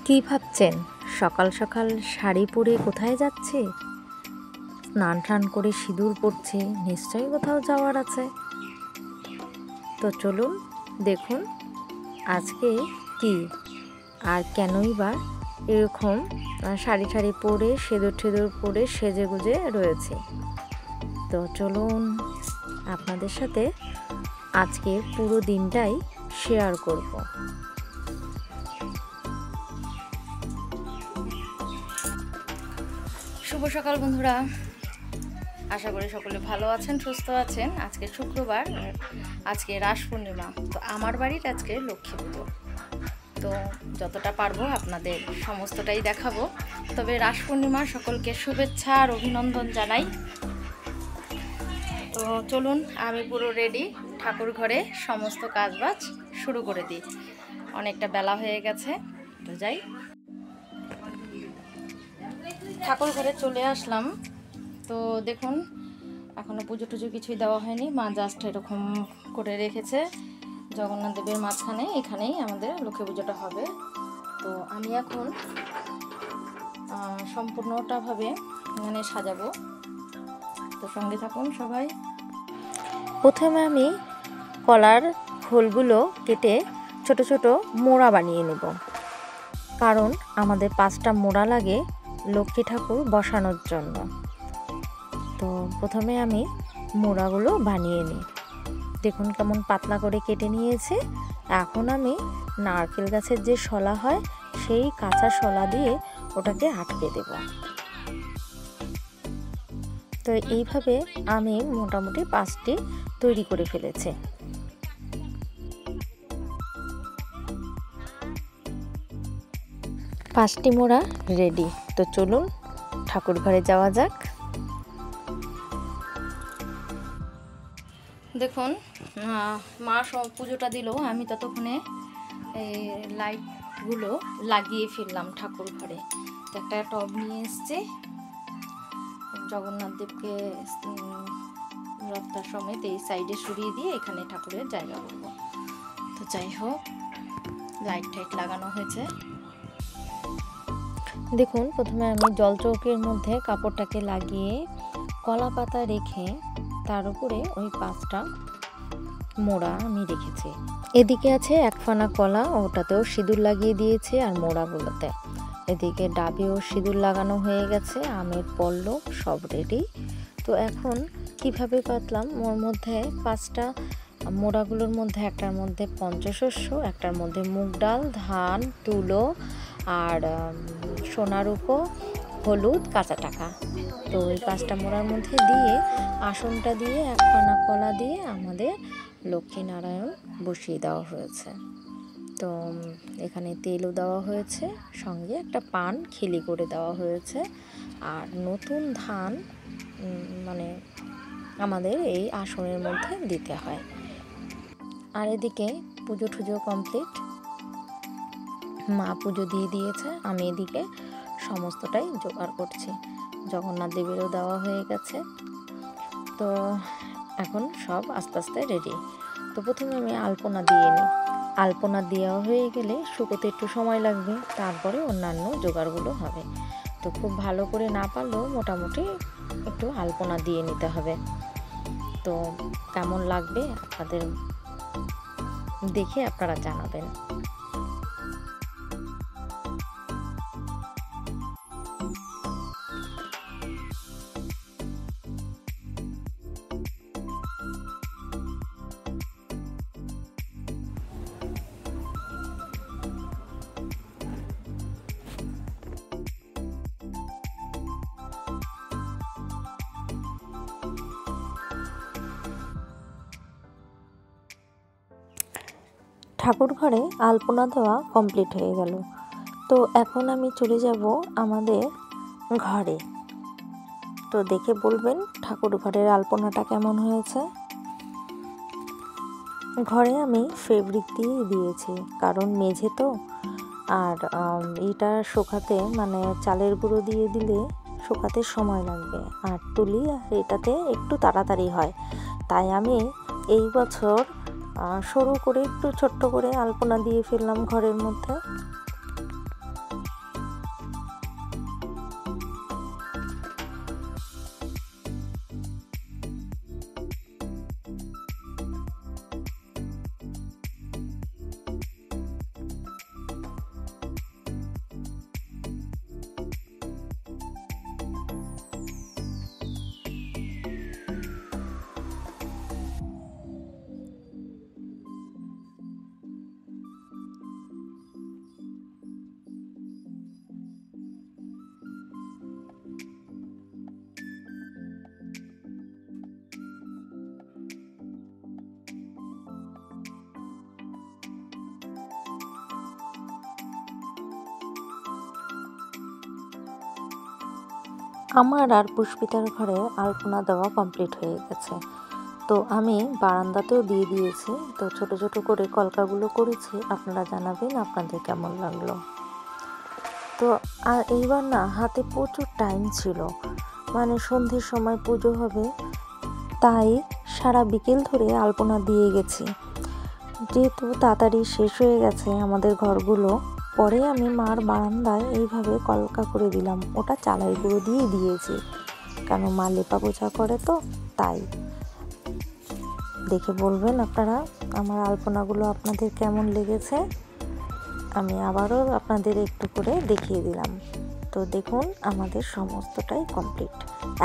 কি ভাবছেন? সকাল সকাল শাড়ি পরে কোথায় যাচ্ছে? স্নান টান করে সিঁদুর পরছে, নিশ্চয়ই কোথাও যাওয়ার আছে। তো চলুন দেখুন আজকে কি আর কেনই বা এরকম শাড়ি ঠাড়ি পরে সিঁদুর টিঁদুর পরে সেজে গুজে রয়েছে। তো চলুন আপনাদের সাথে আজকে পুরো দিনটাই শেয়ার করব। শুভ সকাল বন্ধুরা, আশা করি সকলে ভালো আছেন, সুস্থ আছেন। আজকে শুক্রবার, আজকে রাস পূর্ণিমা। তো আমার বাড়ির আজকে লক্ষ্মী পুজো। তো যতটা পারবো আপনাদের সমস্তটাই দেখাবো। তবে রাস পূর্ণিমার সকলকে শুভেচ্ছা আর অভিনন্দন জানাই। তো চলুন আমি পুরো রেডি, ঠাকুর ঘরে সমস্ত কাজবাজ শুরু করে দিই। অনেকটা বেলা হয়ে গেছে, তো যাই। ঠাকুর ঘরে চলে আসলাম। তো দেখুন এখনও পুজো টুজো কিছুই দেওয়া হয়নি। মা জাস্ট এরকম করে রেখেছে জগন্নাথ দেবের মাঝখানে, এখানেই আমাদের লক্ষ্মী পুজোটা হবে। তো আমি এখন সম্পূর্ণটাভাবে এখানে সাজাবো। তো সঙ্গে থাকুন সবাই। প্রথমে আমি কলার খোলগুলো কেটে ছোট ছোট মোড়া বানিয়ে নেব, কারণ আমাদের 5টা মোড়া লাগে লক্ষ্মী ঠাকুর বসানোর জন্য। তো প্রথমে আমি মোড়াগুলো বানিয়ে নিই। দেখুন কেমন পাতলা করে কেটে নিয়েছি। এখন আমি নারকেল গাছের যে শলা হয় সেই কাঁচা শলা দিয়ে ওটাকে আটকে দেব। তো এইভাবে আমি মোটামুটি 5টি তৈরি করে ফেলেছি। পাঁচটি মোড়া রেডি। তো চলুন ঠাকুর ঘরে যাওয়া যাক। দেখুন মা পুজোটা দিল, আমি ততক্ষণে এই লাইটগুলো লাগিয়ে ফেললাম ঠাকুর ঘরে। একটা টব নিয়ে এসছি, জগন্নাথ দেবকে রথটা সমেত এই সাইডে সরিয়ে দিয়ে এখানে ঠাকুরের জায়গা করব। তো যাই হোক, লাইট টাইট লাগানো হয়েছে। দেখুন প্রথমে আমি জলচৌকির মধ্যে কাপড়টাকে লাগিয়ে কলা পাতা রেখে তার উপরে ওই 5টা মোড়া আমি রেখেছি। এদিকে আছে 1 ফানা কলা, ওটাতেও সিঁদুর লাগিয়ে দিয়েছি আর মোড়াগুলোতে। এদিকে ডাবেও সিঁদুর লাগানো হয়ে গেছে, আমের পল্লব সব রেডি। তো এখন কিভাবে পাতলাম, ওর মধ্যে 5টা মোড়াগুলোর মধ্যে একটার মধ্যে পঞ্চশস্য, একটার মধ্যে মুগ ডাল, ধান, তুলো আর সোনার উপর, হলুদ, কাঁচা টাকা। তো ওই 5টা মোড়ার মধ্যে দিয়ে আসনটা দিয়ে 1 ফানা কলা দিয়ে আমাদের লক্ষ্মীনারায়ণ বসিয়ে দেওয়া হয়েছে। তো এখানে তেলও দেওয়া হয়েছে, সঙ্গে একটা পান খিলি করে দেওয়া হয়েছে। আর নতুন ধান মানে আমাদের এই আসনের মধ্যে দিতে হয়। আর এদিকে পুজো টুজো কমপ্লিট, মা পুজো দিয়ে দিয়েছে। আমি এদিকে সমস্তটাই জোগাড় করছি। জগন্নাথ দেবেরও দেওয়া হয়ে গেছে। তো এখন সব আস্তে আস্তে রেডি। তো প্রথমে আমি আলপনা দিয়ে নিই। আলপনা দেওয়া হয়ে গেলে শুকোতে একটু সময় লাগবে, তারপরে অন্যান্য জোগাড়গুলো হবে। তো খুব ভালো করে না পারলেও মোটামুটি একটু আলপনা দিয়ে নিতে হবে। তো কেমন লাগবে আপনাদের দেখে আপনারা জানাবেন। ঠাকুর ঘরে আলপনা দেওয়া কমপ্লিট হয়ে গেল। তো এখন আমি চলে যাব আমাদের ঘরে। তো দেখে বলবেন ঠাকুর ঘরের আলপনাটা কেমন হয়েছে। ঘরে আমি ফেব্রিক দিয়েই দিয়েছি, কারণ মেঝে তো, আর এটা শুকাতে মানে চালের গুঁড়ো দিয়ে দিলে শুকাতে সময় লাগবে, আর তুলি আর এটাতে একটু তাড়াতাড়ি হয়। তাই আমি এই বছর সরু করে একটু ছোট্ট করে আলপনা দিয়ে ফেললাম ঘরের মধ্যে। আমার আর পুষ্পিতার ঘরে আলপনা দেওয়া কমপ্লিট হয়ে গেছে। তো আমি বারান্দাতেও দিয়ে দিয়েছি। তো ছোট ছোট করে কলকাগুলো করেছি, আপনারা জানাবেন আপনাদের কেমন লাগলো। তো আর এইবার না হাতে প্রচুর টাইম ছিল, মানে সন্ধ্যের সময় পুজো হবে, তাই সারা বিকেল ধরে আলপনা দিয়ে গেছি। যেহেতু তাড়াতাড়ি শেষ হয়ে গেছে আমাদের ঘরগুলো, পরে আমি মার বারান্দায় এইভাবে কলকা করে দিলাম। ওটা চালের গুঁড়ো দিয়ে দিয়েছি, কেন মা লেপা পোছা করে, তো তাই। দেখে বলবেন আপনারা আমার আলপনাগুলো আপনাদের কেমন লেগেছে। আমি আবারও আপনাদের একটু করে দেখিয়ে দিলাম। তো দেখুন আমাদের সমস্তটাই কমপ্লিট।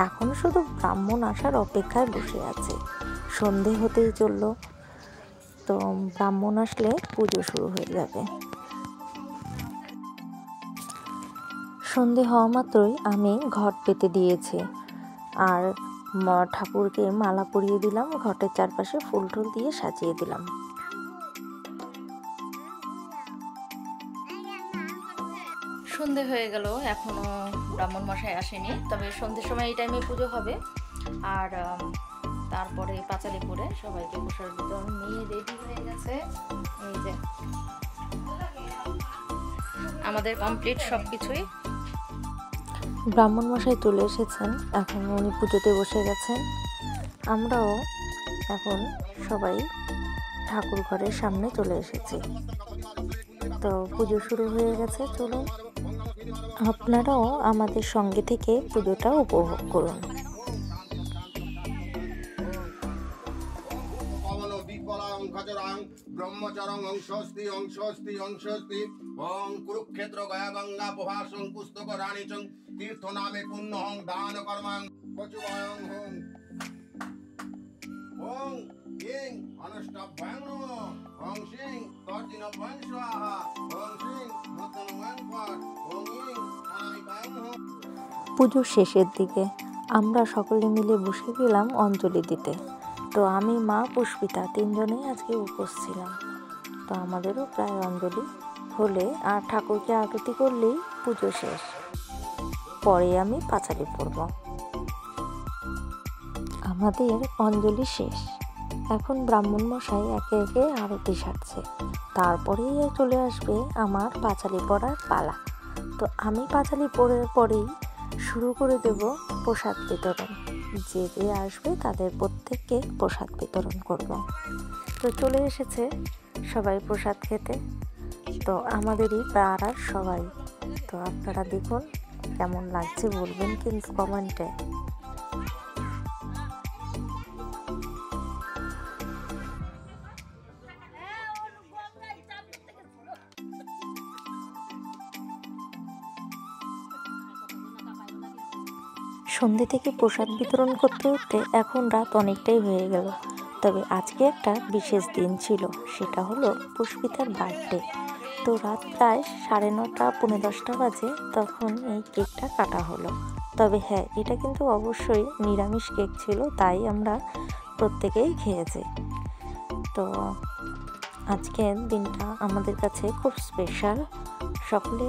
এখন শুধু ব্রাহ্মণ আসার অপেক্ষায় বসে আছে। সন্ধে হতেই চললো, তো ব্রাহ্মণ আসলে পুজো শুরু হয়ে যাবে। সন্ধে হওয়া মাত্রই আমি ঘট পেতে দিয়েছি, আর ঠাকুরকে মালা পরিয়ে দিলাম, ঘটের চারপাশে ফুল টুল দিয়ে সাজিয়ে দিলাম। সন্ধে হয়ে গেল, এখনো ব্রাহ্মণ মশাই আসেনি, তবে সন্ধ্যের সময় এই টাইমে পুজো হবে। আর তারপরে পাঁচালি পরে সবাইকে বসার ভিতর মেয়ে রেডি হয়ে গেছে। এই যে আমাদের কমপ্লিট সব কিছুই। ব্রাহ্মণ মশাই চলে এসেছেন, এখন উনি পুজোতে বসে গেছেন। আমরাও এখন সবাই ঠাকুর ঘরের সামনে চলে এসেছি। তো পুজো শুরু হয়ে গেছে, চলুন আপনারাও আমাদের সঙ্গে থেকে পুজোটা উপভোগ করুন। ব্রহ্মচরং অংশস্তি অংশস্তি অংশস্তি ওং কুরুক্ষেত্র গয়া গঙ্গা প্রভাসং পুস্তক রানী চং তীর্থ নামে পুণ্য হং দান কর্মাং কচুবয়ং হং ওং ইং অনষ্টাভ্যাং নমঃ ওং সিং তর্জিনভ্যাং স্বাহা ওং সিং মধ্যনভ্যাং পর ওং ইং অনামিকাং হং। পুজোর শেষের দিকে আমরা সকলে মিলে বসে গেলাম অঞ্জলি দিতে। তো আমি, মা, পুষ্পিতা তিনজনেই আজকে উপোস ছিলাম। তো আমাদেরও প্রায় অঞ্জলি হলে আর ঠাকুরকে আরতি করলেই পুজো শেষ। পরে আমি পাঁচালি পড়ব। আমাদের অঞ্জলি শেষ, এখন ব্রাহ্মণ মশাই একে একে আরতি সারছে, তারপরেই চলে আসবে আমার পাঁচালি পড়ার পালা। তো আমি পাঁচালি পরেই শুরু করে দেব প্রসাদ বিতরণ। যে যে আসবে তাদের প্রত্যেককে প্রসাদ বিতরণ করব। তো চলে এসেছে সবাই প্রসাদ খেতে, তো আমাদেরই পাড়ার সবাই। তো আপনারা দেখুন কেমন লাগছে বলবেন কিন্তু কমেন্টে। সন্ধ্যে থেকে প্রসাদ বিতরণ করতে করতে এখন রাত অনেকটাই হয়ে গেল। তবে আজকে একটা বিশেষ দিন ছিল, সেটা হলো পুষ্পিতার বার্থডে। তো রাত প্রায় 9:30 পৌনে 10টা বাজে তখন এই কেকটা কাটা হলো। তবে হ্যাঁ, এটা কিন্তু অবশ্যই নিরামিষ কেক ছিল, তাই আমরা প্রত্যেকেই খেয়েছি। তো আজকের দিনটা আমাদের কাছে খুব স্পেশাল। সকলে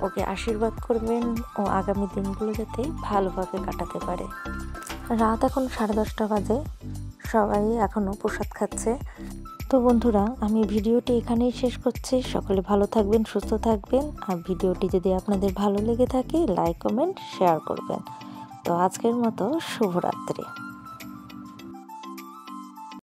ওকে আশীর্বাদ করবেন ও আগামী দিনগুলো যাতে ভালোভাবে কাটাতে পারে। রাত এখন 10:30 বাজে, সবাই এখনও প্রসাদ খাচ্ছে। তো বন্ধুরা, আমি ভিডিওটি এখানেই শেষ করছি। সকলে ভালো থাকবেন, সুস্থ থাকবেন। আর ভিডিওটি যদি আপনাদের ভালো লেগে থাকে লাইক, কমেন্ট, শেয়ার করবেন। তো আজকের মতো শুভরাত্রি।